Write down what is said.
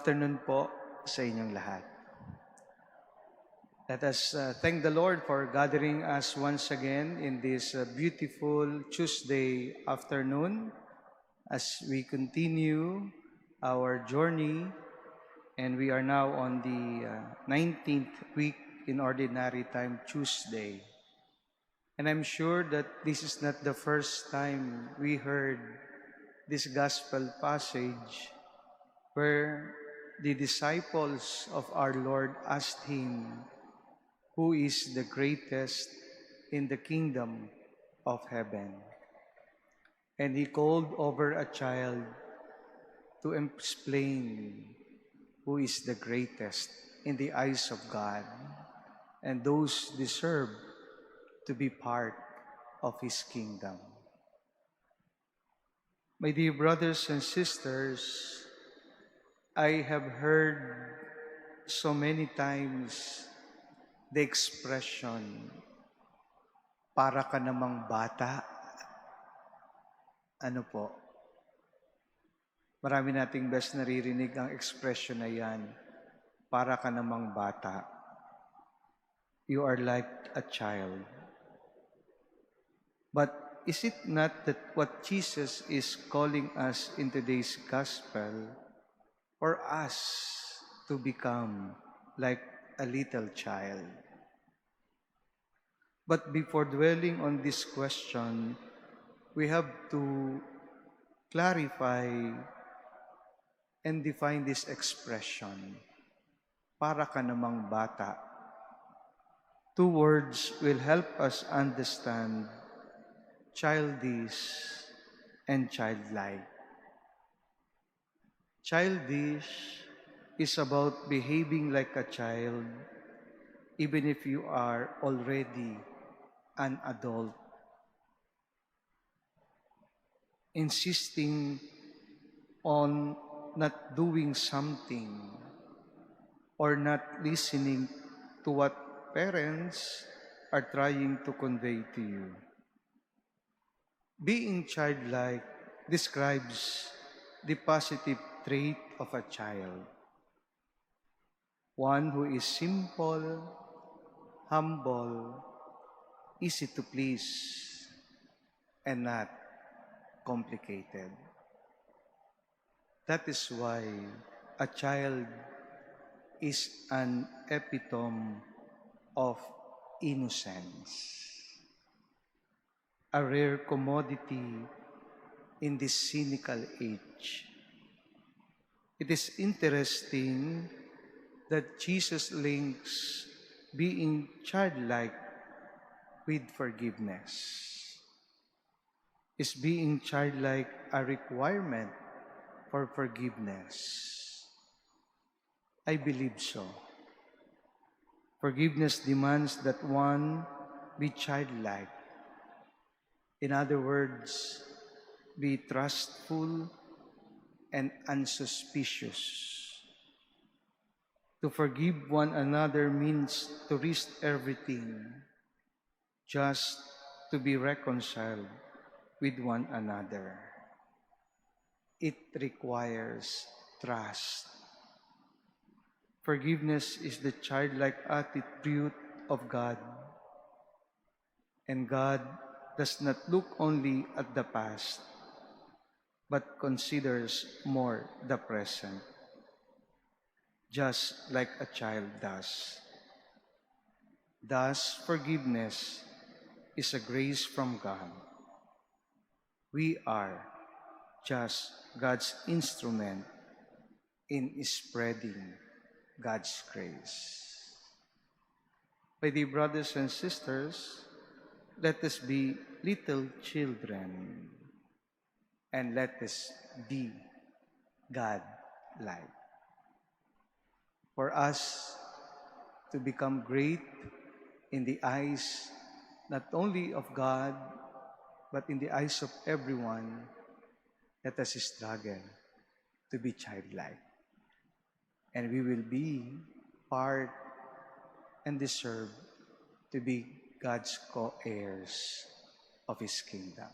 Afternoon po sa inyong lahat. Let us thank the Lord for gathering us once again in this beautiful Tuesday afternoon as we continue our journey, and we are now on the 19th week in Ordinary Time, Tuesday. And I'm sure that this is not the first time we heard this gospel passage where the disciples of our Lord asked him, "Who is the greatest in the kingdom of heaven?" And he called over a child to explain who is the greatest in the eyes of God, and those deserve to be part of his kingdom. My dear brothers and sisters, I have heard so many times the expression, "Para ka namang bata." Ano po? Marami nating best naririnig ang expression na yan, "Para ka namang bata." You are like a child. But is it not that what Jesus is calling us in today's gospel for us to become like a little child? But before dwelling on this question, we have to clarify and define this expression, "Para ka namang bata." Two words will help us understand childish and childlike. Childish is about behaving like a child even if you are already an adult. Insisting on not doing something or not listening to what parents are trying to convey to you. Being childlike describes the positive trait of a child. One who is simple, humble, easy to please, and not complicated. That is why a child is an epitome of innocence, a rare commodity in this cynical age. It is interesting that Jesus links being childlike with forgiveness. Is being childlike a requirement for forgiveness? I believe so. Forgiveness demands that one be childlike. In other words, be trustful and unsuspicious. To forgive one another means to risk everything just to be reconciled with one another. It requires trust. Forgiveness is the childlike attitude of God. And God does not look only at the past, but considers more the present, just like a child does. Thus, forgiveness is a grace from God. We are just God's instrument in spreading God's grace. My dear brothers and sisters, let us be little children and let us be God-like. For us to become great in the eyes not only of God, but in the eyes of everyone, let us struggle to be childlike. And we will be part and deserve to be God's co-heirs of His kingdom.